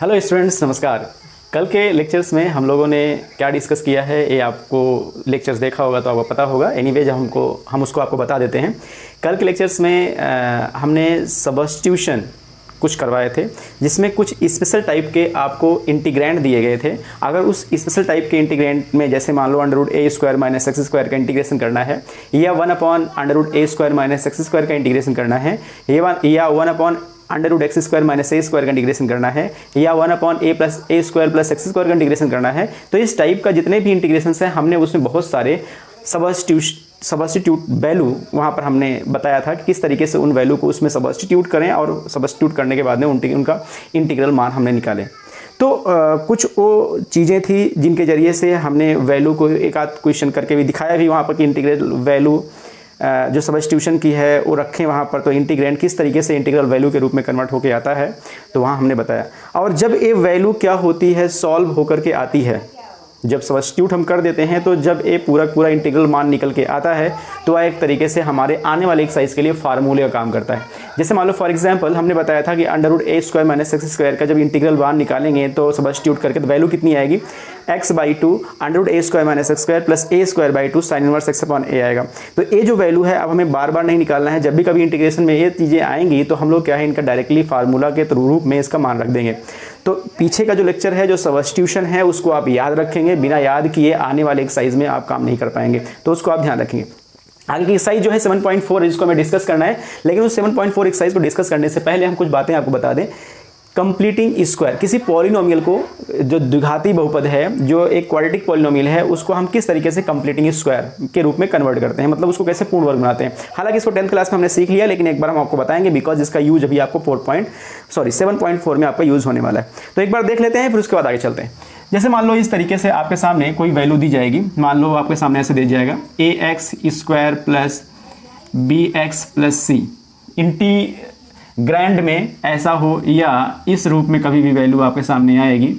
Hello students, नमस्कार। कल के लेक्चर्स में हम लोगों ने क्या डिस्कस किया है ये आपको लेक्चर्स देखा होगा तो आपको पता होगा। एनीवेज हम उसको आपको बता देते हैं। कल के लेक्चर्स में हमने सब्स्टिट्यूशन कुछ करवाए थे जिसमें कुछ स्पेशल टाइप के आपको इंटीग्रेंड दिए गए थे। अगर उस स्पेशल टाइप के इंटीग्रेंड में जैसे मान लो √a² - x² का इंटीग्रेशन करना है, या 1/√a² - x² का इंटीग्रेशन करना है, या 1/√x² - a² का इंटीग्रेशन करना है, या 1/a + a² + x² का इंटीग्रेशन करना है, तो इस टाइप का जितने भी इंटीग्रेशन हैं हमने उसमें बहुत सारे सब्स्टिट्यूट वैल्यू वहाँ पर हमने बताया था कि किस तरीके से उन वैल्यू को उसमें सब्स्टिट्यूट करें और सब्स्टिट्यूट करने के बाद में उनका इंटीग्रल मान हमने निकाले। तो कुछ वो चीज़ें थी जिनके ज़रिए से हमने वैल्यू को एक आध क्वेश्चन करके भी दिखाया भी वहाँ पर कि इंटीग्रल वैल्यू जो सब्स्टिट्यूशन की है वो रखें वहाँ पर, तो इंटीग्रेंड किस तरीके से इंटीग्रल वैल्यू के रूप में कन्वर्ट होकर आता है तो वहाँ हमने बताया। और जब ये वैल्यू क्या होती है, सॉल्व होकर के आती है, जब सब्स्टिट्यूट हम कर देते हैं तो जब ये पूरा इंटीग्रल मान निकल के आता है तो वह एक तरीके से हमारे आने वाले एक्सरसाइज के लिए फार्मूले का काम करता है। जैसे मान लो फॉर एग्जांपल हमने बताया था कि √a² - x² का जब इंटीग्रल मान निकालेंगे तो सब्स्टिट्यूट करके तो वैल्यू कितनी आएगी, x/2 √a² - x² + a²/2 sin 1x/a आएगा। तो ये जो वैल्यू है अब हमें बार बार नहीं निकालना है, जब भी कभी इंटीग्रेशन में ये चीज़ें आएंगी तो हम लोग क्या है इनका डायरेक्टली फार्मूला के रूप में इसका मान रख देंगे। तो पीछे का जो लेक्चर है जो सब्स्टिट्यूशन है उसको आप याद रखेंगे, बिना याद किए आने वाले एक्सरसाइज में आप काम नहीं कर पाएंगे, तो उसको आप ध्यान रखेंगे। आगे की एक्सरसाइज जो है 7.4 जिसको हमें डिस्कस करना है, लेकिन उस 7.4 एक्सरसाइज को डिस्कस करने से पहले हम कुछ बातें आपको बता दें। कंप्लीटिंग स्क्वायर, किसी पॉलिनोमियल को जो द्विघाती बहुपद है, जो एक क्वाड्रेटिक पॉलिनोमियल है, उसको हम किस तरीके से कंप्लीटिंग स्क्वायर के रूप में कन्वर्ट करते हैं, मतलब उसको कैसे पूर्ण वर्ग बनाते हैं। हालांकि इसको 10th क्लास में हमने सीख लिया, लेकिन एक बार हम आपको बताएंगे बिकॉज इसका यूज अभी आपको 7.4 में आपका यूज होने वाला है। तो एक बार देख लेते हैं, फिर उसके बाद आगे चलते हैं। जैसे मान लो इस तरीके से आपके सामने कोई वैल्यू दी जाएगी, मान लो आपके सामने ऐसे दे जाएगा ax² + bx + c। इंटीग्रैंड में ऐसा हो या इस रूप में कभी भी वैल्यू आपके सामने आएगी,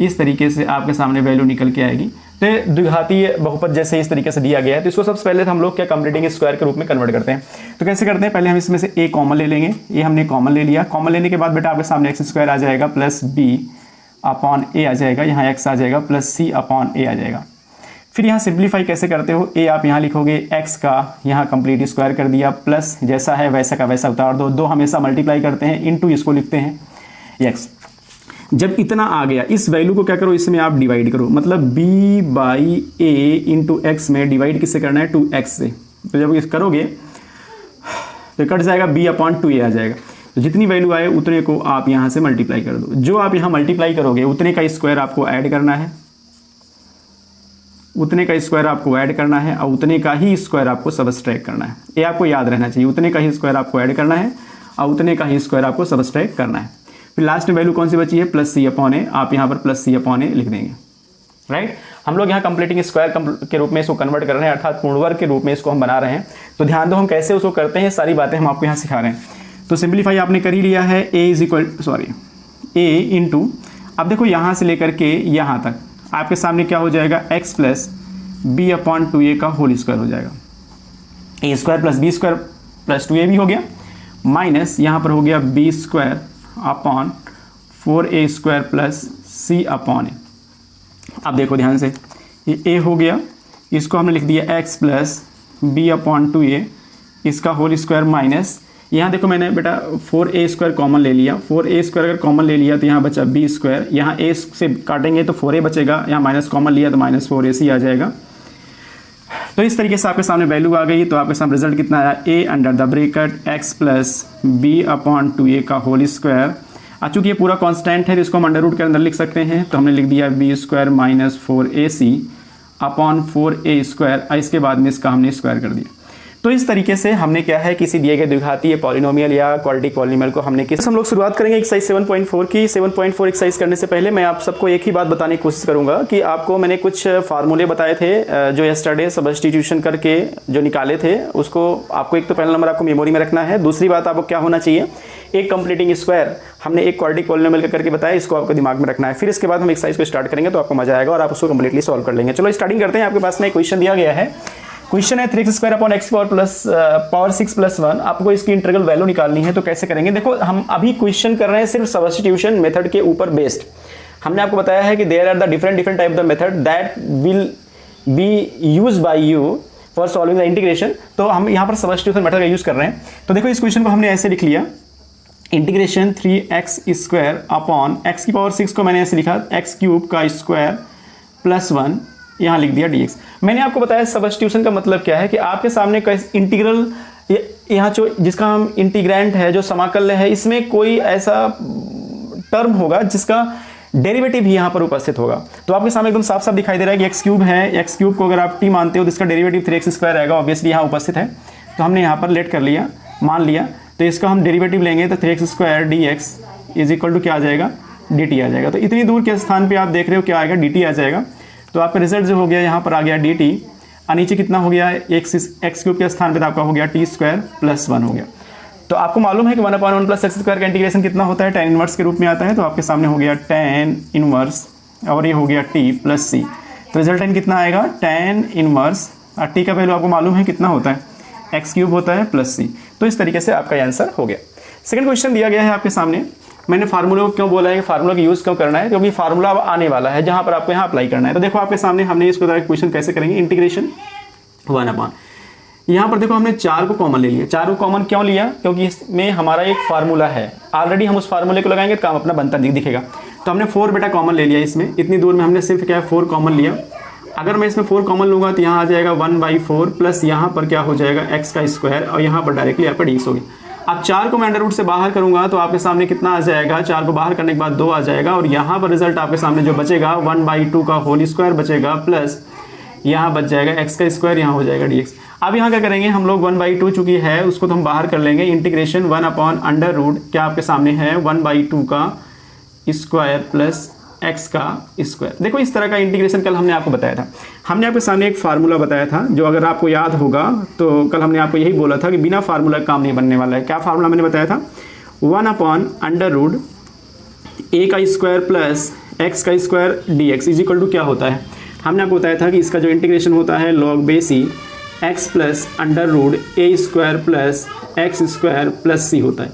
इस तरीके से आपके सामने वैल्यू निकल के आएगी। तो द्विघातीय बहुपद जैसे इस तरीके से दिया गया है तो इसको सबसे पहले तो हम लोग क्या कंप्लीटिंग स्क्वायर के रूप में कन्वर्ट करते हैं। तो कैसे करते हैं, पहले हम इसमें से a कॉमन ले लेंगे। ये हमने कॉमन ले लिया। कॉमन लेने के बाद बेटा आपके सामने x² आ जाएगा + b/a आ जाएगा, यहाँ x आ जाएगा + c/a आ जाएगा। फिर यहाँ सिंप्लीफाई कैसे करते हो, a आप यहाँ लिखोगे, x का यहाँ कंप्लीट स्क्वायर कर दिया, प्लस जैसा है वैसा का वैसा उतार दो, 2 हमेशा मल्टीप्लाई करते हैं, इनटू इसको लिखते हैं x। जब इतना आ गया इस वैल्यू को क्या करो, इसमें आप डिवाइड करो, मतलब b/a × x में डिवाइड किससे करना है, 2x से। तो जब इस करोगे तो कट जाएगा, b/2a आ जाएगा। तो जितनी वैल्यू आए उतने को आप यहाँ से मल्टीप्लाई कर दो। जो आप यहाँ मल्टीप्लाई करोगे उतने का स्क्वायर आपको ऐड करना है, उतने का स्क्वायर आपको ऐड करना है, और उतने का ही स्क्वायर आपको सबट्रैक्ट करना है। ये आपको याद रहना चाहिए, उतने का ही स्क्वायर आपको ऐड करना है और उतने का ही स्क्वायर आपको सबट्रैक्ट करना है। फिर लास्ट में वैल्यू कौन सी बची है, +c/a। आप यहाँ पर +c/a लिख देंगे, राइट। हम लोग यहाँ कंप्लीटिंग स्क्वायर के रूप में इसको कन्वर्ट कर रहे हैं, अर्थात पूर्ण वर्ग के रूप में इसको हम बना रहे हैं। तो ध्यान दो हम कैसे उसको करते हैं, सारी बातें हम आपको यहाँ सिखा रहे हैं। तो सिंप्लीफाई आपने कर ही लिया है, a इंटू, अब देखो यहाँ से लेकर के यहाँ तक आपके सामने क्या हो जाएगा, x + b/2a का होल स्क्वायर हो जाएगा। a² + b² + 2a भी हो गया, माइनस यहाँ पर हो गया b² / 4a² + c/a। अब देखो ध्यान से, ये a हो गया, इसको हमने लिख दिया x + b/2a, इसका होल स्क्वायर माइनस, यहाँ देखो मैंने बेटा 4a² कॉमन ले लिया। 4a² अगर कॉमन ले लिया तो यहाँ बचा b², यहाँ a से काटेंगे तो 4a बचेगा, यहाँ माइनस कॉमन लिया तो -4ac आ जाएगा। तो इस तरीके से आपके सामने वैल्यू आ गई। तो आपके सामने रिजल्ट कितना आया, a x + b/2a का होल स्क्वायर। चूँकि ये पूरा कांस्टेंट है तो इसको हम अंडर रूट के अंदर लिख सकते हैं, तो हमने लिख दिया b² - 4ac/4a², इसके बाद में इसका हमने स्क्वायर कर दिया। तो इस तरीके से हमने क्या है, किसी दिए गए द्विघातीय पॉलिनोमियल या क्वाड्रेटिक पॉलिनोमियल को हमने हम लोग शुरुआत करेंगे एक्सरसाइज 7.4 की। 7.4 एक्सरसाइज करने से पहले मैं आप सबको एक ही बात बताने की कोशिश करूंगा कि आपको मैंने कुछ फार्मूले बताए थे जो यस्टरडे सब्स्टिट्यूशन करके जो निकाले थे, उसको आपको एक तो पहला नंबर आपको मेमोरी में रखना है। दूसरी बात आपको क्या होना चाहिए, एक कंप्लीटिंग स्क्वायर हमने एक क्वाड्रेटिक पॉलिनोमियल करके बताया, इसको आपको दिमाग में रखना है। फिर इसके बाद हम एक्सरसाइज को स्टार्ट करेंगे तो आपको मजा आएगा और आप उसको कंप्लीटली सॉल्व कर लेंगे। चलो स्टार्टिंग करते हैं। आपके पास में एक क्वेश्चन दिया गया है क्वेश्चन है 3x² अपॉन x पावर 6+1, आपको इसकी इंटीग्रल वैल्यू निकालनी है। तो कैसे करेंगे, देखो हम अभी क्वेश्चन कर रहे हैं सिर्फ सब्स्टिट्यूशन मेथड के ऊपर बेस्ड। हमने आपको बताया है कि there are the different type the method that will be use by you for solving the integration. तो हम यहाँ पर सब्स्टिट्यूशन मेथड का यूज कर रहे हैं। तो देखो इस क्वेश्चन को हमने ऐसे लिख लिया, इंटीग्रेशन 3x² अपॉन x की पावर 6 को मैंने ऐसे लिखा x³ प्लस 1 यहाँ लिख दिया dx। मैंने आपको बताया सब्स्टिट्यूशन का मतलब क्या है कि आपके सामने इंटीग्रल यहाँ जो जिसका हम इंटीग्रेंट है, जो समाकल्य है, इसमें कोई ऐसा टर्म होगा जिसका डेरिवेटिव भी यहाँ पर उपस्थित होगा। तो आपके सामने एकदम साफ साफ दिखाई दे रहा है कि x³ है, x³ को अगर आप t मानते हो तो इसका डेरिवेटिव 3x² रहेगा, ऑब्वियसली यहाँ उपस्थित है। तो हमने यहाँ पर लेट कर लिया, मान लिया। तो इसका हम डेरिवेटिव लेंगे तो 3x² dx is equal to क्या आ जाएगा, dt आ जाएगा। तो इतनी दूर के स्थान पे आप देख रहे हो क्या आएगा, dt आ जाएगा। तो आपका रिजल्ट जो हो गया यहाँ पर आ गया dt, और नीचे कितना हो गया, x³ के स्थान पे तो आपका हो गया t² प्लस 1 हो गया। तो आपको मालूम है कि 1/1 प्लस x² का इंटीग्रेशन कितना होता है, tan इनवर्स के रूप में आता है। तो आपके सामने हो गया tan इनवर्स और ये हो गया t प्लस c। तो रिजल्टेंट कितना आएगा, tan इनवर्स, और t का वैल्यू आपको मालूम है कितना होता है, x³ होता है प्लस c। तो इस तरीके से आपका आंसर हो गया। सेकंड क्वेश्चन दिया गया है आपके सामने। मैंने फार्मूले को क्यों बोला है कि फार्मूला का यूज़ क्यों करना है, क्योंकि फार्मूला अब आने वाला है जहाँ पर आपको यहाँ अप्लाई करना है। तो देखो आपके सामने हमने इसको क्वेश्चन कैसे करेंगे, इंटीग्रेशन 1/, यहाँ पर देखो हमने 4 को कॉमन ले लिया। 4 को कॉमन क्यों लिया, क्योंकि इसमें हमारा एक फार्मूला है ऑलरेडी, हम उस फार्मूले को लगाएंगे तो काम अपना बनता दिखेगा। तो हमने 4 बेटा कॉमन ले लिया इसमें, इतनी दूर में हमने सिर्फ क्या है 4 कॉमन लिया। अगर मैं इसमें 4 कॉमन लूँगा तो यहाँ आ जाएगा 1/4 प्लस यहाँ पर क्या हो जाएगा x² और यहाँ पर डायरेक्टली आपका dx हो गया। अब 4 को मैं अंडर रूट से बाहर करूँगा तो आपके सामने कितना आ जाएगा, 4 को बाहर करने के बाद 2 आ जाएगा, और यहाँ पर रिजल्ट आपके सामने जो बचेगा 1/2 का होल स्क्वायर बचेगा, प्लस यहाँ बच जाएगा x², यहाँ हो जाएगा dx। अब यहाँ क्या करेंगे हम लोग, 1/2 चूँकि है उसको तो हम बाहर कर लेंगे, इंटीग्रेशन 1/√, क्या आपके सामने है 1/2 का स्क्वायर प्लस x का स्क्वायर। देखो इस तरह का इंटीग्रेशन कल हमने आपको बताया था। हमने आपके सामने एक फार्मूला बताया था, जो अगर आपको याद होगा तो कल हमने आपको यही बोला था कि बिना फार्मूला काम नहीं बनने वाला है। क्या फार्मूला मैंने बताया था, 1/√a² plus x² dx is equal to क्या होता है। हमने आपको बताया था कि इसका जो इंटीग्रेशन होता है log बेसी x plus √a² plus x² plus c होता है।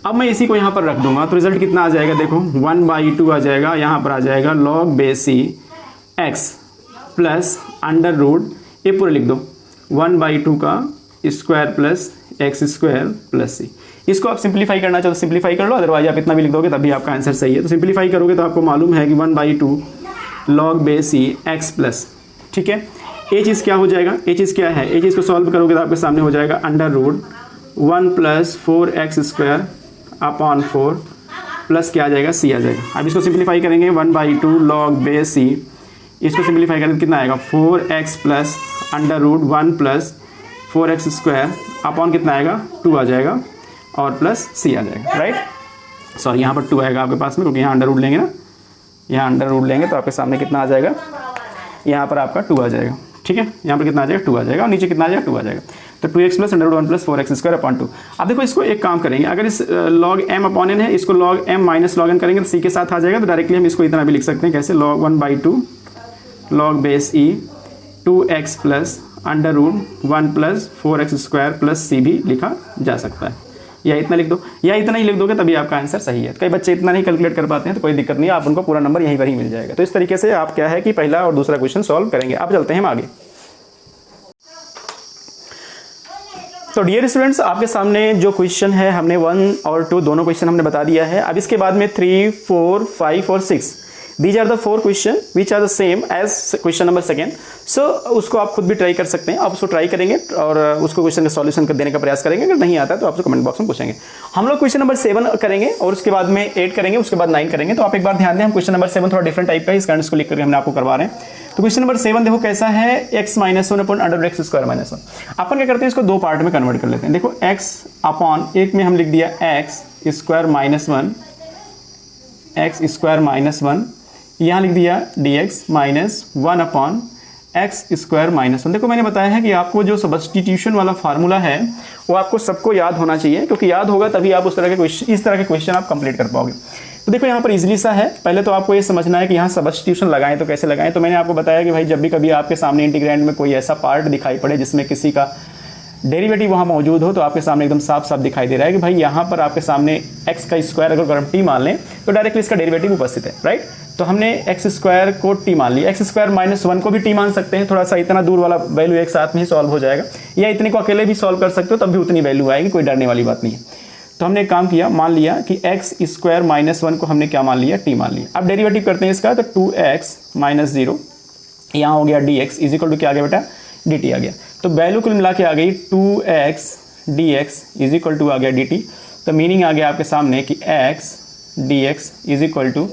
अब मैं इसी को यहाँ पर रख दूंगा तो रिजल्ट कितना आ जाएगा, देखो 1/2 आ जाएगा, यहाँ पर आ जाएगा log बेसी x प्लस ये पूरे लिख दो 1/2 का square plus x² plus c। इसको आप सिंप्लीफाई करना चाहो तो सिंप्लीफाई कर लो, अदरवाइज आप इतना भी लिख दोगे तभी आपका आंसर सही है। तो सिंप्लीफाई करोगे तो आपको मालूम है कि 1/2 log बेसी x प्लस, ठीक है। ये चीज़ क्या हो जाएगा, ये चीज़ क्या है, ये चीज़ को सॉल्व करोगे तो आपके सामने हो जाएगा 1 प्लस 4x² अपॉन 4 प्लस क्या आ जाएगा, c आ जाएगा। अब इसको सिंप्लीफाई करेंगे 1/2 log बेसी, इसको सिंप्लीफाई करेंगे कितना आएगा 4x plus √1 plus 4x² upon कितना आएगा 2 आ जाएगा और प्लस c आ जाएगा, राइट। सॉरी यहाँ पर 2 आएगा आपके पास में, क्योंकि यहाँ अंडर रूट लेंगे ना, यहाँ अंडर रूट लेंगे तो आपके सामने कितना आ जाएगा, यहाँ पर आपका 2 आ जाएगा, ठीक है। यहाँ पर कितना आ जाएगा 2 आ जाएगा, और नीचे कितना आ जाएगा 2 आ जाएगा। तो 2x plus √1 plus 4x² upon 2। अब देखो इसको एक काम करेंगे, अगर इस log m अपॉन n है, इसको log m minus log n करेंगे तो c के साथ आ जाएगा। तो डायरेक्टली हम इसको इतना भी लिख सकते हैं, कैसे log 1/2 log base e 2x plus √1 plus 4x² plus c भी लिखा जा सकता है, या इतना लिख दो, या इतना ही लिख दोगे तभी आपका आंसर सही है। कई बच्चे इतना नहीं कैलकुलेट कर पाते हैं तो कोई दिक्कत नहीं है, आप उनको पूरा नंबर यहीं पर ही मिल जाएगा। तो इस तरीके से आप क्या है कि पहला और दूसरा क्वेश्चन सॉल्व करेंगे। अब चलते हैं हम आगे। तो डियर स्टूडेंट्स, आपके सामने जो क्वेश्चन है हमने 1 और 2 दोनों क्वेश्चन हमने बता दिया है। अब इसके बाद में 3, 4, 5 और 6 these are the 4 question which are the same as question number 2। So उसको आप खुद भी ट्राई कर सकते हैं। आप उसको ट्राई करेंगे और उसको क्वेश्चन का सॉल्यूशन कर देने का प्रयास करेंगे। अगर नहीं आता है तो आपसे कमेंट बॉक्स में पूछेंगे। हम लोग क्वेश्चन नंबर 7 करेंगे और उसके बाद में 8 करेंगे, उसके बाद 9 करेंगे। तो आप एक बार ध्यान दें, हम क्वेश्चन नंबर 7 थोड़ा डिफरेंट टाइप का है, इस कारण इसको लिख करके हमने आपको करवा रहे हैं। तो क्वेश्चन नंबर 7 देखो कैसा है, x - 1 अपॉन √x² - 1। अपन क्या करते हैं, इसको 2 पार्ट में कन्वर्ट कर लेते हैं। देखो x अपॉन एक में हम लिख दिया x² - 1, x² - 1, यहाँ लिख दिया dx माइनस 1 अपॉन x² - 1। देखो मैंने बताया है कि आपको जो सब्स्टिट्यूशन वाला फार्मूला है वो आपको सबको याद होना चाहिए, क्योंकि याद होगा तभी आप इस तरह के क्वेश्चन आप कंप्लीट कर पाओगे। तो देखो यहाँ पर इजीली सा है। पहले तो आपको ये समझना है कि यहाँ सब्स्टिट्यूशन लगाएं तो कैसे लगाएं। तो मैंने आपको बताया कि भाई जब भी कभी आपके सामने इंटीग्रैंड में कोई ऐसा पार्ट दिखाई पड़े जिसमें किसी का डेरिवेटिव वहाँ मौजूद हो, तो आपके सामने एकदम साफ साफ दिखाई दे रहा है कि भाई यहाँ पर आपके सामने एक्स का स्क्वायर अगर हम टी मान लें तो डायरेक्टली इसका डेरिवेटिव उपस्थित है, राइट। तो हमने एक्स स्क्वायर को टी मान लिया, एक्स स्क्वायर माइनस 1 को भी टी मान सकते हैं, थोड़ा सा इतना दूर वाला वैल्यू एक साथ में ही सॉल्व हो जाएगा, या इतने को अकेले भी सॉल्व कर सकते हो तब भी उतनी वैल्यू आएगी, कोई डरने वाली बात नहीं है। तो हमने एक काम किया, मान लिया कि एक्स स्क्वायर माइनस 1 को हमने क्या मान लिया, टी मान लिया। अब डेरिवेटिव करते हैं इसका, तो 2x माइनस 0 यहाँ हो गया dx इज इक्वल टू क्या आ गया बेटा, dt आ गया। तो वैल्यू कुल मिला के आ गई 2x dx is equal to आ गया dt। तो मीनिंग आ गया आपके सामने कि x dx is equal to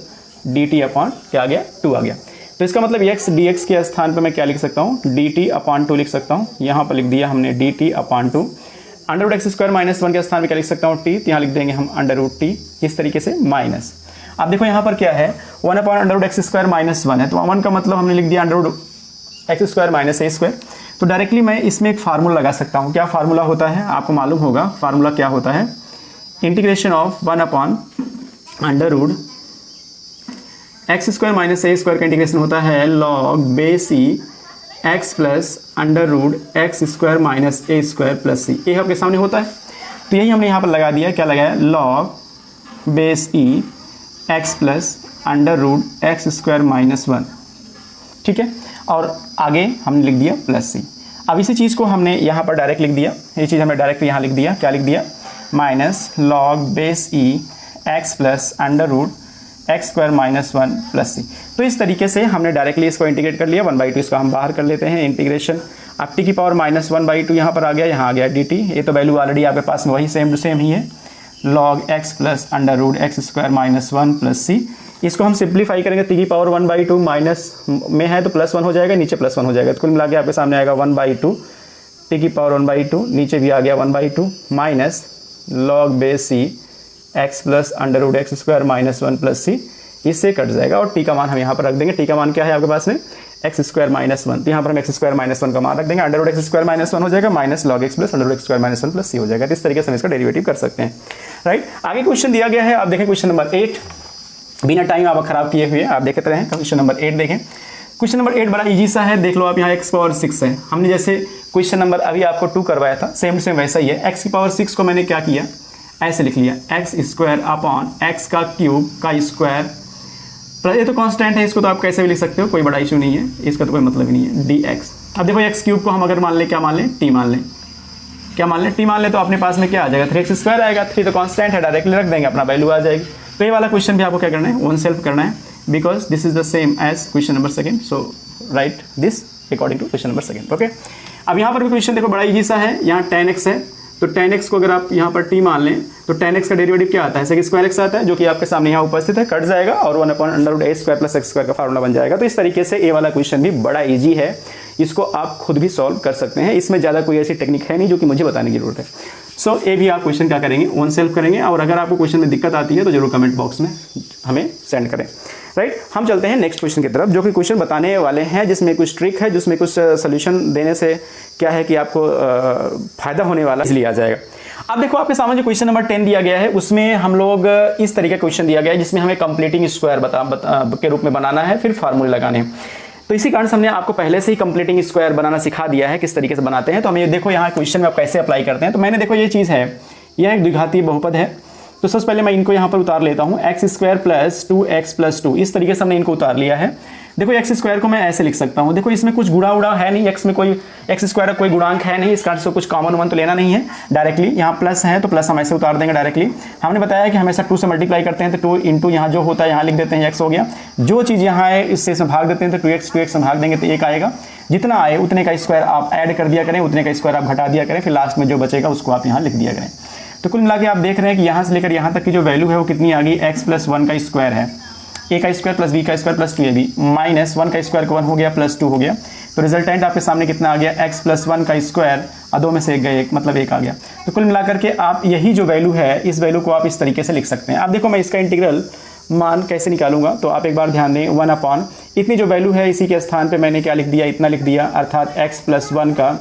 dt upon क्या आ गया, 2 आ गया। तो इसका मतलब x dx के स्थान पर मैं क्या लिख सकता हूँ, dt अपॉन 2 लिख सकता हूँ। यहाँ पर लिख दिया हमने dt upon 2। Under root x square minus 1 के स्थान पर क्या लिख सकता हूँ, t, तो यहाँ लिख देंगे हम अंडर रूट टी, इस तरीके से माइनस। अब देखो यहाँ पर क्या है, 1 upon under root x square minus 1 है, तो 1 का मतलब हमने लिख दिया under root x square minus a square. तो डायरेक्टली मैं इसमें एक फार्मूला लगा सकता हूँ। क्या फार्मूला होता है, आपको मालूम होगा फार्मूला क्या होता है, integration of 1 upon under root x square minus a square का इंटीग्रेशन होता है log base e x plus under root x square minus a square plus c, ये आपके सामने होता है। तो यही हमने यहाँ पर लगा दिया, क्या लगाया, log base e x plus under root x square minus 1, ठीक है। और आगे हमने लिख दिया प्लस सी। अब इसी चीज़ को हमने यहाँ पर डायरेक्ट लिख दिया, ये चीज़ हमने डायरेक्ट यहाँ लिख दिया, क्या लिख दिया, minus log base e x plus under root x square minus 1 plus c. तो इस तरीके से हमने डायरेक्टली इसको इंटीग्रेट कर लिया, 1/2 इसको हम बाहर कर लेते हैं इंटीग्रेशन। अब टी की पावर माइनस 1/2 यहाँ पर आ गया, यहाँ आ गया dt, ये तो वैल्यू ऑलरेडी आपके पास में वही सेम टू सेम ही है, log x plus under root x square minus 1 plus c. इसको हम सिंप्लीफाई करेंगे, टी की पावर 1/2 माइनस में है तो +1 हो जाएगा, नीचे +1 हो जाएगा, तो कुल मिला के आपके सामने आएगा 1/2, टी की पावर 1/2, नीचे भी आ गया 1/2 minus log base c x plus under root x square minus 1 plus c, इससे कट जाएगा। और टी का मान हम यहाँ पर रख देंगे, टी का मान क्या है आपके पास में, एक्स स्क्वायर माइनस 1, तो यहाँ पर हम एक्स स्क्वायर माइनस 1 का मान रख देंगे, under root x square minus 1 हो जाएगा minus log x plus under root x square minus 1 plus c हो जाएगा। तो इस तरीके से हम इसका डेरिवेटिव कर सकते हैं, राइट। आगे क्वेश्चन दिया गया है, आप देखें क्वेश्चन नंबर 8, बिना टाइम आप खराब किए हुए आप देखते रहें। क्वेश्चन नंबर 8 देखें, क्वेश्चन नंबर 8 बड़ा इजी सा है, देख लो आप, यहाँ एक्स पावर 6 है, हमने जैसे क्वेश्चन नंबर अभी आपको 2 करवाया था सेम सेम वैसा ही है। एक्स की पावर 6 को मैंने क्या किया, ऐसे लिख लिया, एक्स स्क्वायर अपॉन एक्स का क्यूब का स्क्वायर, ये तो कांस्टेंट है, इसको तो आप कैसे भी लिख सकते हो, कोई बड़ा इशू नहीं है, इसका तो कोई मतलब ही नहीं है, dx। अब देखो एक्स क्यूब को हम अगर मान लें, क्या मान लें, टी मान लें, क्या मान लें, टी मान लें, तो अपने पास में क्या आ जाएगा, 3x स्क्वायर आएगा, 3 तो कांस्टेंट है, डायरेक्टली रख देंगे, अपना वैल्यू आ जाएगी। तो ये वाला क्वेश्चन भी आपको क्या करना है, ओन सेल्फ करना है, because this is the same as question number 2, so write this according to question number 2, okay. अब यहाँ पर भी क्वेश्चन देखो बड़ा ईजी सा है, यहाँ 10x है, तो 10x को अगर आप यहाँ पर t मान लें तो 10x का डेरिवेटिव क्या आता है, सेक स्क्वायर x आता है, जो कि आपके सामने यहाँ उपस्थित है, कट जाएगा और 1 अपॉन अंडर रूट ए स्क्वायर प्लस एक्स स्क्वायर का फार्मूला बन जाएगा। तो इस तरीके से ये वाला क्वेश्चन भी बड़ा इजी है, इसको आप खुद भी सॉल्व कर सकते हैं, इसमें ज़्यादा कोई ऐसी टेक्निक है नहीं जो कि मुझे बताने की जरूरत है। सो ये भी आप क्वेश्चन क्या करेंगे, ओन सेल्फ करेंगे, और अगर आपको क्वेश्चन में दिक्कत आती है तो जरूर कमेंट बॉक्स में हमें सेंड करें, राइट। हम चलते हैं नेक्स्ट क्वेश्चन की तरफ, जो कि क्वेश्चन बताने वाले हैं, जिसमें कुछ ट्रिक है, जिसमें कुछ सोल्यूशन देने से क्या है कि आपको फायदा होने वाला इसलिए आ जाएगा। अब देखो आपके सामने जो क्वेश्चन नंबर 10 दिया गया है, उसमें हम लोग इस तरीके का क्वेश्चन दिया गया है, जिसमें हमें कंप्लीटिंग स्क्वायर के रूप में बनाना है, फिर फार्मूले लगाने हैं। तो इसी कारण से हमने आपको पहले से ही कंप्लीटिंग स्क्वायर बनाना सिखा दिया है, किस तरीके से बनाते हैं। तो हमें ये देखो यहाँ क्वेश्चन में आप कैसे अप्लाई करते हैं। तो मैंने देखो ये चीज़ है, यह एक द्विघातीय बहुपद है, तो सबसे पहले मैं इनको यहाँ पर उतार लेता हूँ, x square plus 2x plus 2, इस तरीके से हमने इनको उतार लिया है। देखो एक्स स्क्वायर को मैं ऐसे लिख सकता हूँ, देखो इसमें कुछ गुणा उड़ा है नहीं, एक्स में कोई एक्स स्क्वायर का कोई गुणांक है नहीं, इस कारण से कुछ कॉमन वन तो लेना नहीं है, डायरेक्टली यहाँ प्लस है तो प्लस हम ऐसे उतार देंगे डायरेक्टली। हमने बताया कि हमेशा 2 से मल्टीप्लाई करते हैं, तो 2 इंटू यहाँ जो होता है यहाँ लिख देते हैं, x हो गया, जो चीज़ यहाँ है इससे इसमें भाग देते हैं, तो 2x से भाग देंगे तो 1 आएगा, जितना आए उतने का स्क्वायर आप ऐड कर दिया करें, उतने का स्क्वायर आप घटा दिया करें, फिर लास्ट में जो बचेगा उसको आप यहाँ लिख दिया करें। तो कुल मिला के आप देख रहे हैं कि यहाँ से लेकर यहाँ तक की जो वैल्यू है वो कितनी आ गई, x प्लस 1 का स्क्वायर है, a का स्क्वायर प्लस b का स्क्वायर प्लस 2ab माइनस 1 का स्क्वायर को 1 हो गया प्लस 2 हो गया। तो रिजल्टेंट आपके सामने कितना आ गया, x प्लस 1 का स्क्वायर, 2 में से 1 गए 1, मतलब 1 आ गया। तो कुल मिलाकर के आप यही जो वैल्यू है, इस वैल्यू को आप इस तरीके से लिख सकते हैं। अब देखो मैं इसका इंटीग्रल मान कैसे निकालूंगा, तो आप एक बार ध्यान दें, 1 अपॉन इतनी जो वैल्यू है इसी के स्थान पे मैंने क्या लिख दिया, इतना लिख दिया, अर्थात x प्लस 1 का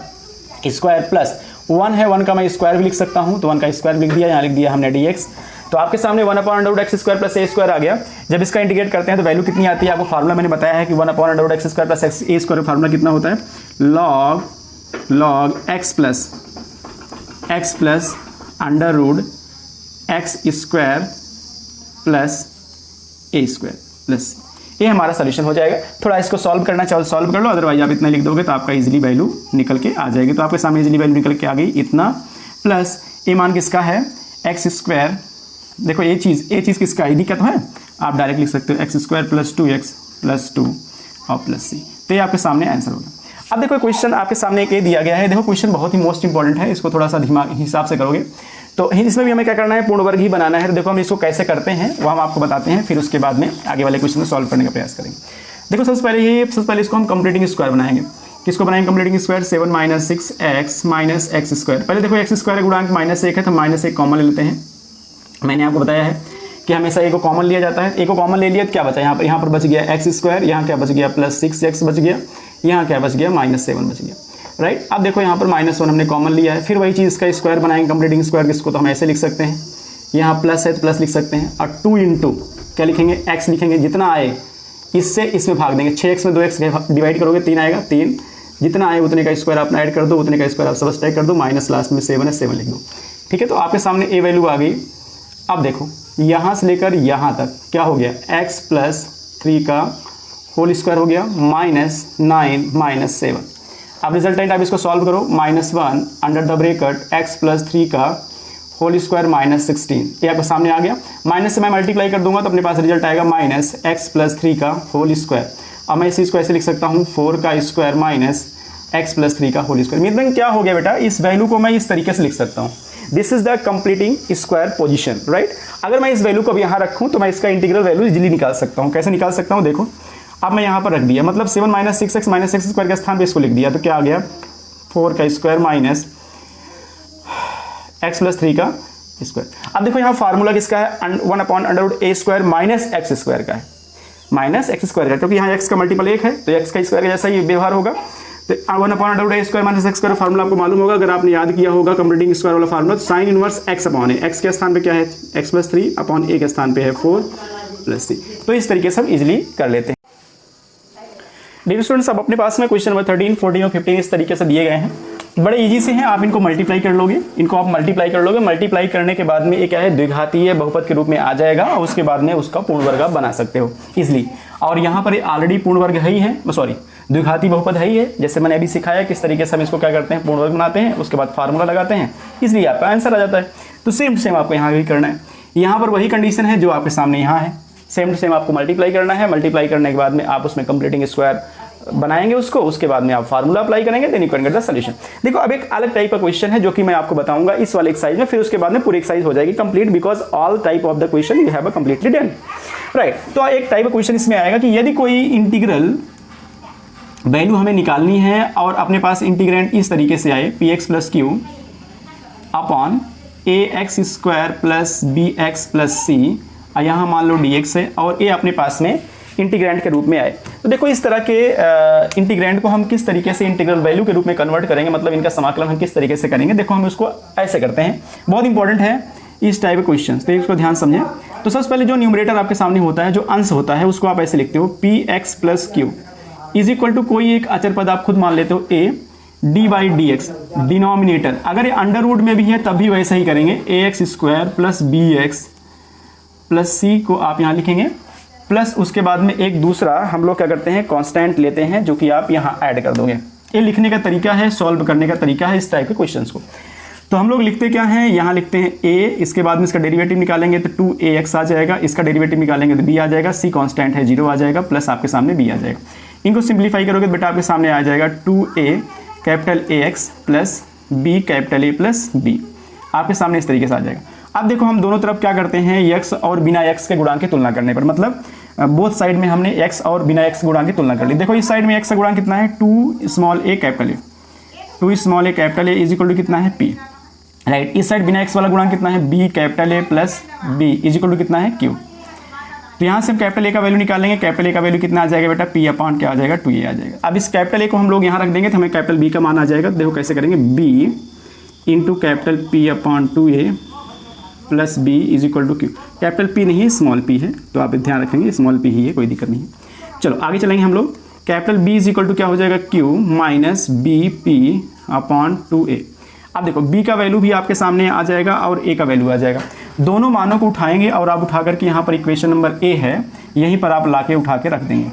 स्क्वायर प्लस 1 है, 1 का मैं स्क्वायर भी लिख सकता हूँ, तो 1 का स्क्वायर लिख दिया, यहाँ लिख दिया हमने dx। तो आपके सामने 1/√x² प्लस a स्क्वायर आ गया। जब इसका इंटीग्रेट करते हैं तो वैल्यू कितनी आती है, आपको फार्मूला मैंने बताया है कि 1/√x² प्लस a स्क्वायर का फार्मूला कितना होता है, log x plus √x² plus a square plus, ये हमारा सोल्यूशन हो जाएगा। थोड़ा इसको सॉल्व करना चाहो सॉल्व कर लो, अदरवाइज आप इतना लिख दोगे तो आपका इजीली वैल्यू निकल के आ जाएगी। तो आपके सामने इजीली वैल्यू निकल के आ गई इतना, प्लस ए मान किसका है, x²। देखो ये चीज़ किसका है, का तो है, आप डायरेक्ट लिख सकते हो x² प्लस 2x प्लस 2 और प्लस c। तो ये आपके सामने आंसर होगा। अब देखो क्वेश्चन आपके सामने एक ये दिया गया है। देखो क्वेश्चन बहुत ही मोस्ट इंपॉर्टेंट है, इसको थोड़ा सा दिमाग हिसाब से करोगे तो इसमें भी हमें क्या करना है, पूर्ण वर्ग ही बनाना है। तो देखो हम इसको कैसे करते हैं वो हम आपको बताते हैं, फिर उसके बाद में आगे वाले क्वेश्चन को सॉल्व करने का प्रयास करेंगे। देखो सबसे पहले इसको हम कंप्लीटिंग स्क्वायर बनाएंगे। किसको बनाएंगे completing square, 7 - 6x minus x²। पहले देखो x² गुणांक -1 है तो -1 कॉमन ले लेते हैं। मैंने आपको बताया है कि हमेशा a को कॉमन लिया जाता है। a को कॉमन ले लिया तो क्या बचा, यहाँ पर बच गया x², यहाँ क्या बच गया प्लस 6x बच गया, यहाँ क्या बच गया -7 बच गया, राइट। अब देखो यहाँ पर -1 हमने कॉमन लिया है, फिर वही चीज़ का स्क्वायर बनाएंगे कंप्लीटिंग स्क्वायर। किसको तो हम ऐसे लिख सकते हैं, यहाँ प्लस है तो प्लस लिख सकते हैं, और 2 इंटू क्या लिखेंगे, x लिखेंगे, जितना आए इससे इसमें भाग देंगे। 6x में 2x डिवाइड करोगे 3 आएगा, 3 जितना आए उतने का स्क्वायर आप ऐड कर दो, उतने का स्क्वायर आप सब्ट्रैक्ट कर दो, माइनस लास्ट में 7 है 7 लिख दो, ठीक है। तो आपके सामने ए वैल्यू आ गई। अब देखो यहाँ से लेकर यहाँ तक क्या हो गया, x प्लस 3 का होल स्क्वायर हो गया -9 - 7। अब रिजल्टेंट आप इसको सॉल्व करो, -1 under the bracket x plus 3 का होल स्क्वायर -16, ये आपके सामने आ गया। माइनस से मैं मल्टीप्लाई कर दूंगा तो अपने पास रिजल्ट आएगा -x प्लस 3 का होल स्क्वायर। अब मैं इस चीज़ को ऐसे लिख सकता हूँ 4 का स्क्वायर माइनस x प्लस 3 का होल स्क्वायर। मतलब क्या हो गया बेटा, इस वैल्यू को मैं इस तरीके से लिख सकता हूँ, this is the completing square position, right. अगर मैं इस वैल्यू को अब यहाँ रखूँ तो मैं इसका इंटीग्रल वैल्यू इजीली निकाल सकता हूँ। कैसे निकाल सकता हूँ, देखो अब मैं यहाँ पर रख दिया, मतलब 7 - 6x माइनस x² के स्थान पे इसको लिख दिया, तो क्या आ गया 4 का स्क्वायर माइनस x प्लस 3 का स्क्वायर। अब देखो यहाँ फार्मूला किसका है, 1/√a² माइनस x² का है, माइनस x² का, क्योंकि यहाँ x का मल्टीपल 1 है तो x का स्क्वायर जैसा ही व्यवहार होगा। तो 1/√a² माइनस x² फार्मूला आपको मालूम होगा, अगर आपने याद किया होगा कंप्लीटिंग स्क्वायर वाला formula, sine inverse x/a, x के स्थान पे क्या है x प्लस 3 अपॉन a के स्थान पे है 4 प्लस 3। तो इस तरीके से हम इजिली कर लेते हैं। डियर स्टूडेंट्स, अब अपने पास में क्वेश्चन नंबर 13, 14 और 15 इस तरीके से दिए गए हैं, बड़े इजी से हैं। आप इनको मल्टीप्लाई कर लोगे, मल्टीप्लाई करने के बाद में ये क्या है, द्विघातीय बहुपद के रूप में आ जाएगा और उसके बाद में उसका पूर्ण वर्ग आप बना सकते हो इजिली। और यहाँ पर ऑलरेडी पूर्ण वर्ग है ही है, सॉरी द्विघाती बहुपद है ही है। जैसे मैंने अभी सिखाया किस तरीके से हम इसको क्या करते हैं, पूर्ण वर्ग बनाते हैं, उसके बाद फार्मूला लगाते हैं, इसलिए आपका आंसर आ जाता है। तो सेम आपको यहाँ भी करना है। यहाँ पर वही कंडीशन है जो आपके सामने यहाँ है, सेम टू सेम आपको मल्टीप्लाई करना है। मल्टीप्लाई करने के बाद में आप उसमें कंप्लीटिंग स्क्वायर बनाएंगे उसको, उसके बाद में आप फार्मूला अप्लाई करेंगे, then you can get the solution. देखो अब एक अलग टाइप का क्वेश्चन है जो कि मैं आपको बताऊंगा इस वाले एक्सरसाइज में, फिर उसके बाद में पूरी एक्सरसाइज हो जाएगी complete, because all type of the question you have completely done, right. तो एक टाइप का क्वेश्चन इसमें आएगा कि यदि कोई इंटीग्रल वैल्यू हमें निकालनी है और अपने पास इंटीग्रेंट इस तरीके से आए px plus q upon ax² plus bx plus c, यहाँ मान लो dx है, और a अपने पास में इंटीग्रेंट के रूप में आए। तो देखो इस तरह के इंटीग्रेंट को हम किस तरीके से इंटीग्रल वैल्यू के रूप में कन्वर्ट करेंगे, मतलब इनका समाकलन हम किस तरीके से करेंगे। देखो हम इसको ऐसे करते हैं, बहुत इंपॉर्टेंट है इस टाइप के क्वेश्चन, तो इसको ध्यान समझें। तो सबसे पहले जो न्यूमरेटर आपके सामने होता है, जो अंश होता है, उसको आप ऐसे लिखते हो px plus Q is equal to कोई एक अचर पद आप खुद मान लेते हो a d/dx। डिनोमिनेटर अगर ये अंडर रूट में भी है तब भी वैसा ही करेंगे, ax² plus bx plus c को आप यहाँ लिखेंगे, प्लस उसके बाद में एक दूसरा हम लोग क्या करते हैं, कांस्टेंट लेते हैं जो कि आप यहाँ ऐड कर दोगे। ये लिखने का तरीका है, सॉल्व करने का तरीका है इस टाइप के क्वेश्चंस को। तो हम लोग लिखते क्या हैं, यहाँ लिखते हैं a, इसके बाद में इसका डेरिवेटिव निकालेंगे तो 2ax आ जाएगा, इसका डेरिवेटिव निकालेंगे तो b आ जाएगा, c कांस्टेंट है 0 आ जाएगा, प्लस आपके सामने b आ जाएगा। इनको सिंप्लीफाई करोगे तो बेटा आपके सामने आ जाएगा 2a capital ax plus b capital a plus b, आपके सामने इस तरीके से आ जाएगा। अब देखो हम दोनों तरफ क्या करते हैं, x और बिना x के गुणांक की तुलना करने पर, मतलब बोथ साइड में हमने x और बिना x गुणांक की तुलना कर ली। देखो इस साइड में x का गुणांक कितना है, 2 small a capital a, 2 small a capital a is equal to कितना है p, राइट। इस साइड बिना x वाला गुणांक कितना है, b capital a plus b is equal to कितना है q। तो यहाँ से हम कैपिटल a का वैल्यू निकालेंगे, कैपिटल a का वैल्यू कितना आ जाएगा बेटा, p अपॉन क्या आ जाएगा, 2a आ जाएगा। अब इस कैपिटल a को हम लोग यहाँ रख देंगे तो हमें कैपिटल b का मान आ जाएगा। देखो कैसे करेंगे, b into capital p upon 2a plus B is equal to Q. Capital P नहीं, स्मॉल पी है, तो आप ध्यान रखेंगे स्मॉल पी ही है, कोई दिक्कत नहीं है। चलो आगे चलेंगे हम लोग। Capital B is equal to क्या हो जाएगा, Q minus B P upon 2a। अब देखो b का वैल्यू भी आपके सामने आ जाएगा और a का वैल्यू आ जाएगा। दोनों मानों को उठाएंगे और आप उठा करके यहाँ पर इक्वेशन नंबर a है, यहीं पर आप लाके उठा के रख देंगे,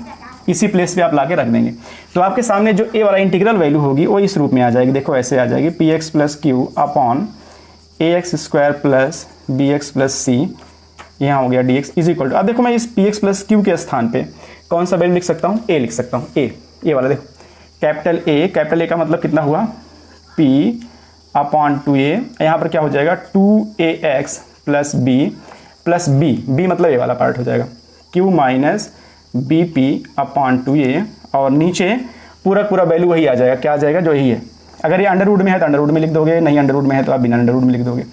इसी प्लेस पे आप लाके रख देंगे। तो आपके सामने जो a वाला इंटीग्रल वैल्यू होगी वो इस रूप में आ जाएगी। देखो ऐसे आ जाएगी, p x plus q upon a x square plus b x plus c, यहाँ हो गया d x is equal to. अब देखो मैं इस पी एक्स प्लस क्यू के स्थान पे कौन सा वैल्यू लिख सकता हूँ, a लिख सकता हूँ, a वाला। देखो कैपिटल A का मतलब कितना हुआ, p अपॉन 2a, यहाँ पर क्या हो जाएगा 2ax प्लस b मतलब a वाला पार्ट हो जाएगा, q minus B P upon 2a, और नीचे पूरा वैल्यू वही आ जाएगा। क्या आ जाएगा, जो यही है। अगर ये अंडर रूट में है तो अंडर रूट में लिख दोगे, नहीं अंडर रूट में है तो आप बिना अंडर रूट में लिख दोगे।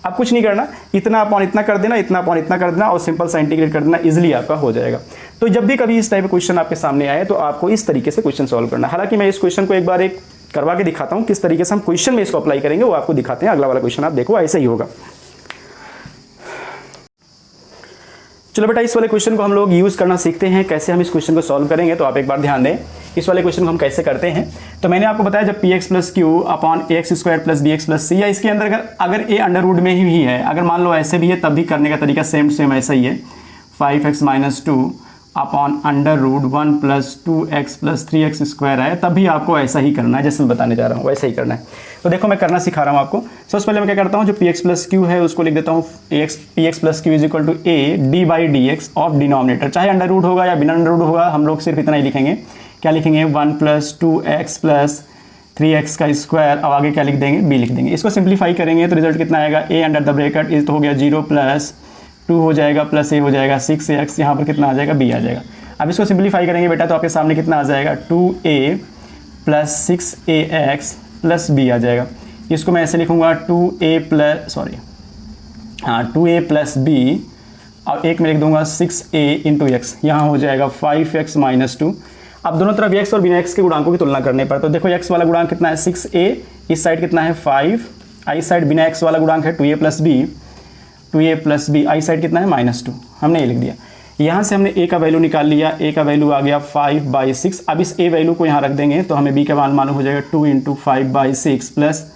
अब कुछ नहीं करना, इतना अपॉन इतना कर देना, इतना अपॉन इतना कर देना और सिंपल सा इंटीग्रेट कर देना, इजीली आपका हो जाएगा। तो जब भी कभी इस टाइप का क्वेश्चन आपके सामने आए तो आपको इस तरीके से क्वेश्चन सॉल्व करना है। हालांकि मैं इस क्वेश्चन को एक बार करवा के दिखाता हूँ, किस तरीके से हम क्वेश्चन में इसको अप्लाई करेंगे वो आपको दिखाते हैं। अगला वाला क्वेश्चन आप देखो, ऐसे ही होगा। चलो बेटा, इस वाले क्वेश्चन को हम लोग यूज़ करना सीखते हैं, कैसे हम इस क्वेश्चन को सॉल्व करेंगे। तो आप एक बार ध्यान दें, इस वाले क्वेश्चन को हम कैसे करते हैं। तो मैंने आपको बताया जब p x plus q upon a x square plus b x plus c, या इसके अंदर अगर ए अंडर रूट में ही है, अगर मान लो ऐसे भी है तब भी करने का तरीका सेम ऐसा ही है। 5x minus 2 upon under root 1 plus 2x plus 3x square है, तब भी आपको ऐसा ही करना है, जैसे मैं बताने जा रहा हूँ वैसे ही करना है। तो देखो मैं करना सिखा रहा हूँ आपको। सबसे पहले मैं क्या करता हूँ, जो पी एक्स प्लस क्यू है उसको लिख देता हूँ P x plus Q is equal to A D by D X of denominator, चाहे अंडर रूट होगा या बिना अंडर रूट होगा, हम लोग सिर्फ इतना ही लिखेंगे। क्या लिखेंगे, 1 प्लस 2x प्लस 3x का स्क्वायर, अब आगे क्या लिख देंगे, b लिख देंगे। इसको सिंप्लीफाई करेंगे तो रिजल्ट कितना आएगा, a under the bracket is तो हो गया 0 प्लस 2 हो जाएगा प्लस a हो जाएगा 6x, यहाँ पर कितना आ जाएगा, b आ जाएगा। अब इसको सिंप्लीफाई करेंगे बेटा तो आपके सामने कितना आ जाएगा, 2a plus 6ax plus b आ जाएगा। इसको मैं ऐसे लिखूँगा 2a प्लस b, और एक में लिख दूंगा 6a इंटू एक्स, यहाँ हो जाएगा 5x माइनस 2। अब दोनों तरफ x और बिना x के गुणांकों की तुलना करने पर, तो देखो x वाला गुणांक कितना है 6a, इस साइड कितना है 5, आई साइड बिना x वाला गुणांक है 2a प्लस b, आई साइड कितना है -2, हमने ये लिख दिया। यहाँ से हमने a का वैल्यू निकाल लिया, a का वैल्यू आ गया 5/6। अब इस a वैल्यू को यहाँ रख देंगे तो हमें b का मान मालूम हो जाएगा 2 इंटू 5/6 प्लस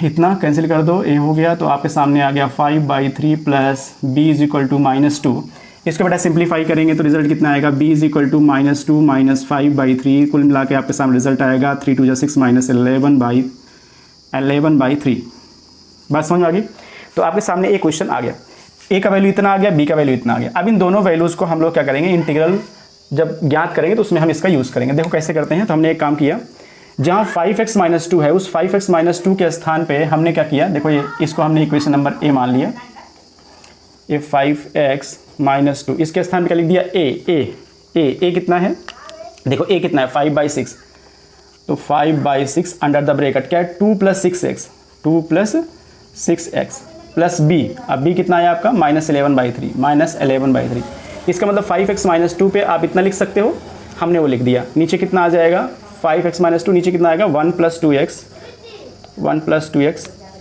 इतना कैंसिल कर दो, a हो गया तो आपके सामने आ गया 5/3 plus b is equal to -2। इसको बेटा सिंप्लीफाई करेंगे तो रिजल्ट कितना आएगा, b is equal to -2 minus 5/3, कुल मिला के आपके सामने रिजल्ट आएगा 3 2 6 माइनस 11/3। बात समझ में आ गई। तो आपके सामने एक क्वेश्चन आ गया, a का वैल्यू इतना आ गया, b का वैल्यू इतना आ गया। अब इन दोनों वैल्यूज़ को हम लोग क्या करेंगे, इंटीग्रल जब ज्ञात करेंगे तो उसमें हम इसका यूज़ करेंगे। देखो कैसे करते हैं। तो हमने एक काम किया, जहाँ 5x माइनस 2 है उस 5x माइनस 2 के स्थान पे हमने क्या किया, देखो ये इसको हमने इक्वेशन नंबर a मान लिया, ये 5x माइनस 2, इसके स्थान पे क्या लिख दिया a कितना है, देखो a कितना है 5/6, तो 5/6 अंडर द ब्रैकेट क्या है 2 प्लस 6x प्लस b, अब b कितना है आपका -11/3, इसका मतलब 5x माइनस 2 पे आप इतना लिख सकते हो, हमने वो लिख दिया। नीचे कितना आ जाएगा 5x माइनस 2, नीचे कितना आएगा 1 plus 2x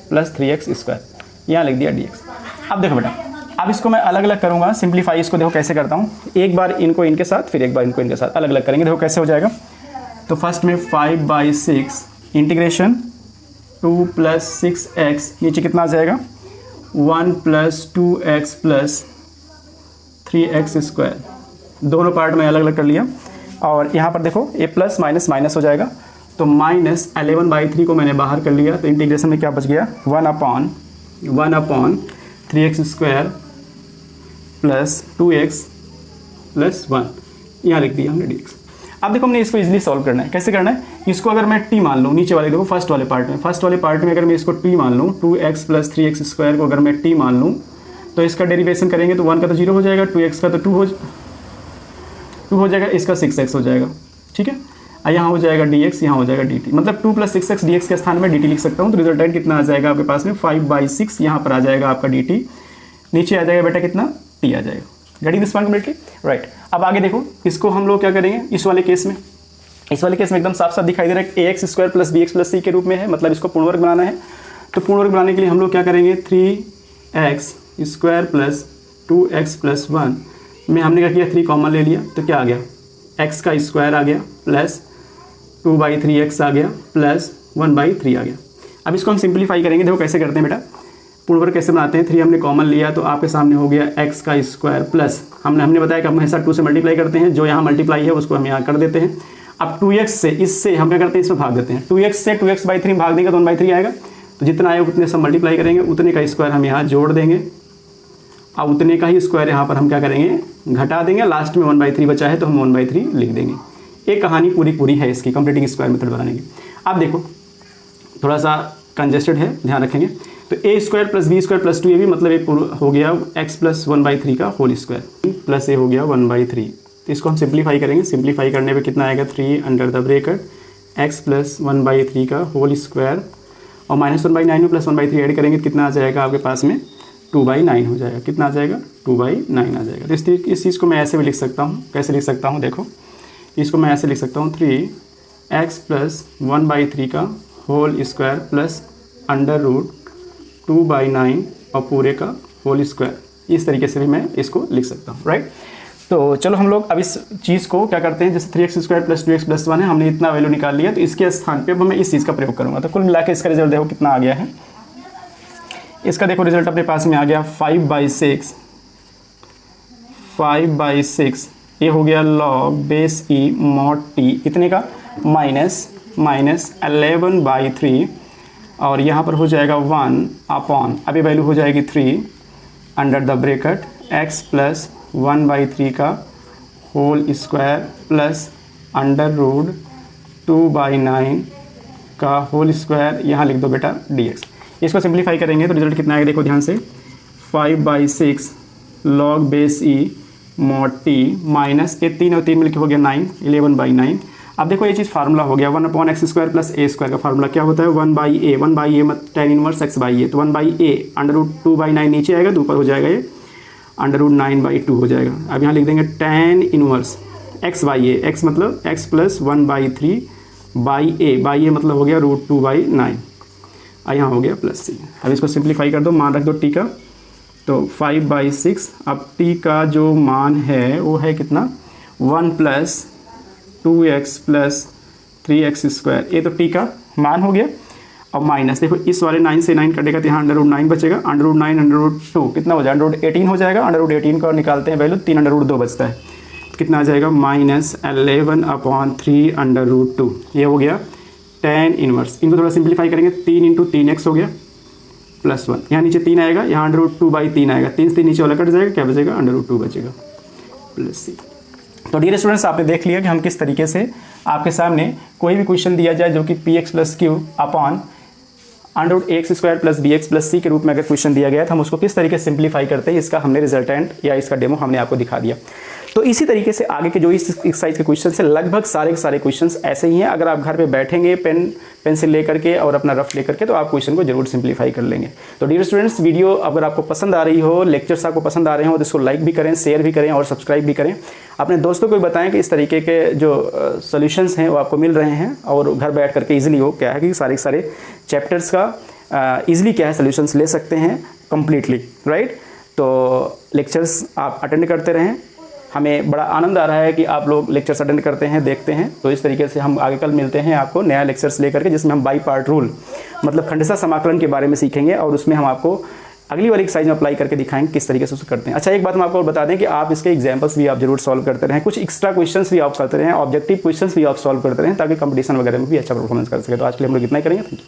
plus 3x square, यहाँ लिख दिया dx। अब देखो बेटा, अब इसको मैं अलग अलग करूँगा, सिंप्लीफाई इसको देखो कैसे करता हूँ, एक बार इनको इनके साथ फिर एक बार इनको इनके साथ अलग अलग करेंगे, देखो कैसे हो जाएगा। तो फर्स्ट में 5/6 इंटीग्रेशन 2 प्लस 6x, नीचे कितना आ जाएगा 1 plus 2x plus 3x square, दोनों पार्ट में अलग अलग कर लिया। और यहाँ पर देखो ये प्लस माइनस माइनस हो जाएगा, तो -11/3 को मैंने बाहर कर लिया, तो इंटीग्रेशन में क्या बच गया 1 upon 3x square plus 2x plus 1, यहाँ लिख दिया हमने dx। अब देखो हमने इसको इजीली सॉल्व करना है। कैसे करना है, इसको अगर मैं t मान लूँ, नीचे वाले देखो फर्स्ट वाले पार्ट में अगर मैं इसको t मान लूँ, 2x प्लस 3x स्क्वायर को अगर मैं t मान लूँ, तो इसका डेरिवेशन करेंगे तो 1 का तो 0 हो जाएगा, 2x का तो 2 हो जाएगा, इसका 6x हो जाएगा, ठीक है। यहाँ हो जाएगा dx, यहाँ हो जाएगा dt, मतलब 2 प्लस 6x dx के स्थान में dt लिख सकता हूँ। तो रिजल्टेंट कितना आ जाएगा आपके पास में 5/6, यहाँ पर आ जाएगा आपका dt, नीचे आ जाएगा बेटा कितना t आ जाएगा। Getting this point completely, right. अब आगे देखो, इसको हम लोग क्या करेंगे, इस वाले केस में एकदम साफ साफ दिखाई दे रहा है कि ax² plus bx plus c के रूप में है, मतलब इसको पूर्ण वर्ग बनाना है। तो पूर्ण वर्ग बनाने के लिए हम लोग क्या करेंगे, 3 x square plus 2x plus 1 में हमने क्या किया 3 कॉमन ले लिया, तो क्या आ गया x का स्क्वायर आ गया प्लस 2/3x आ गया प्लस 1/3 आ गया। अब इसको हम सिंप्लीफाई करेंगे, देखो कैसे करते हैं बेटा, पूर्ण वर्ग कैसे बनाते हैं। 3 हमने कॉमन लिया तो आपके सामने हो गया x का स्क्वायर प्लस हमने बताया कि हम हमेशा 2 से मल्टीप्लाई करते हैं, जो यहाँ मल्टीप्लाई है उसको हम यहाँ कर देते हैं। अब 2x से इससे हम क्या करते हैं, इसमें भाग देते हैं। 2x से 2x/3 भाग देंगे तो 1/3 आएगा, तो जितना आएगा उतने सब मल्टीप्लाई करेंगे, उतने का स्क्वायर हम यहाँ जोड़ देंगे। अब उतने का ही स्क्वायर यहाँ पर हम क्या करेंगे घटा देंगे, लास्ट में 1/3 बचा है तो हम 1/3 लिख देंगे। ये कहानी पूरी है इसकी कंप्लीटिंग स्क्वायर मेथड बनाने की। अब देखो थोड़ा सा कंजेस्टेड है, ध्यान रखेंगे। तो a square plus B square plus 2ab मतलब ये हो गया x प्लस 1/3 का होल स्क्वायर प्लस ये हो गया 1/3। तो इसको हम सिंप्लीफाई करेंगे, सिंप्लीफाई करने पे कितना आएगा 3 under the bracket x plus 1/3 का होल स्क्वायर और -1/9 में प्लस 1/3 ऐड करेंगे तो कितना आ जाएगा आपके पास में 2/9 हो जाएगा। कितना आ जाएगा 2/9 आ जाएगा। तो इस चीज़ को मैं ऐसे भी लिख सकता हूँ, कैसे लिख सकता हूँ देखो, इसको मैं ऐसे लिख सकता हूँ 3x प्लस 1/3 का whole square plus under root 2/9 और पूरे का होल स्क्वायर। इस तरीके से भी मैं इसको लिख सकता हूँ, राइट। तो चलो हम लोग अब इस चीज़ को क्या करते हैं, जैसे 3x square plus 2x plus 1 है, हमने इतना वैल्यू निकाल लिया, तो इसके स्थान पे अब मैं इस चीज़ का प्रयोग करूँगा। तो कुल मिला के इसका रिजल्ट देखो कितना आ गया है। इसका देखो रिजल्ट अपने पास में आ गया 5/6 ये हो गया लॉग बेस ई मॉड टी इतने का माइनस 11/3 और यहाँ पर हो जाएगा 1 अपॉन, अभी वैल्यू हो जाएगी 3 under the bracket x plus 1/3 का whole square plus under root 2/9 का होल स्क्वायर, यहाँ लिख दो बेटा dx। इसको सिंप्लीफाई करेंगे तो रिजल्ट कितना आएगा देखो ध्यान से, 5/6 लॉग बेस ई मॉड टी माइनस ये 3 और 3 मिलकर हो गया 9 11/9। अब देखो ये चीज़ फार्मूला हो गया 1/x square plus a square का फार्मूला क्या होता है 1/a मत tan इनवर्स x/a, तो 1/a अंडर रूट 2/9 नीचे आएगा तो ऊपर हो जाएगा ये अंडर रूट 9/2 हो जाएगा। अब यहाँ लिख देंगे tan इनवर्स x/a, x मतलब x प्लस 1/3/a मतलब हो गया रूट 2/9 और यहाँ हो गया प्लस c। अब इसको सिंप्लीफाई कर दो, मान रख दो t का, तो 5/6 अब t का जो मान है वो है कितना 1 plus 2x plus 3x square, ये तो t का मान हो गया। अब माइनस देखो इस वाले 9 से 9 कटेगा तो यहाँ अंडर रूट 9 बचेगा, अंडर रूट 9 अंडर रूट 2 कितना हो जाएगा अंडर रूट 18 हो जाएगा। अंडर रूट 18 का निकालते हैं वैल्यू 3 अंडर रूट 2 बचता है, कितना आ जाएगा -11/3 अंडर रूट 2। ये हो गया tan इनवर्स। इनको थोड़ा सिंप्लीफाई करेंगे 3 × 3x हो गया प्लस 1, यहाँ नीचे 3 आएगा, यहाँ अंडर रूट 2/3 आएगा, 3 से 3 नीचे वाला कट जाएगा, क्या बचेगा अंडर रूट 2 बचेगा प्लस c। तो डियर स्टूडेंट्स आपने देख लिया कि हम किस तरीके से आपके सामने कोई भी क्वेश्चन दिया जाए जो कि px plus q upon under root x square plus b x plus c के रूप में अगर क्वेश्चन दिया गया तो हम उसको किस तरीके से सिंप्लीफाई करते हैं, इसका हमने रिजल्टेंट या इसका डेमो हमने आपको दिखा दिया। तो इसी तरीके से आगे के जो इस एक्सरसाइज के क्वेश्चन है लगभग सारे के सारे क्वेश्चंस ऐसे ही हैं। अगर आप घर पे बैठेंगे पेंसिल लेकर के और अपना रफ लेकर के तो आप क्वेश्चन को जरूर सिंप्लीफाई कर लेंगे। तो डियर स्टूडेंट्स वीडियो अगर आपको पसंद आ रही हो, लेक्चर्स आपको पसंद आ रहे हो तो इसको लाइक भी करें, शेयर भी करें और सब्सक्राइब भी करें। अपने दोस्तों को भी बताएं कि इस तरीके के जो सोल्यूशंस हैं वो आपको मिल रहे हैं और घर बैठ करके ईजिली हो क्या है कि सारे के सारे चैप्टर्स का ईजिली क्या है सोल्यूशंस ले सकते हैं कम्प्लीटली, राइट। तो लेक्चर्स आप अटेंड करते रहें, हमें बड़ा आनंद आ रहा है कि आप लोग लेक्चर्स अटेंड करते हैं, देखते हैं। तो इस तरीके से हम आगे कल मिलते हैं आपको नया लेक्चर्स लेकर के, जिसमें हम बाई पार्ट रूल मतलब खंडसा समाकलन के बारे में सीखेंगे और उसमें हम आपको अगली वाली एक्सरसाइज में अप्लाई करके दिखाएंगे किस तरीके से उसको करते हैं। अच्छा एक बात हम आपको बता दें कि आप इसके एग्जाम्पल्स भी आप जरूर सॉल्व करते रहें, कुछ एक्स्ट्रा क्वेश्चंस भी आप करते रहें, ऑब्जेक्टिव क्वेश्चंस भी आप सॉल्व करते रहें ताकि कंपटीशन वगैरह में भी अच्छा परफॉर्मेंस कर सके। तो आज के लिए हम लोग इतना ही करेंगे, थैंक यू।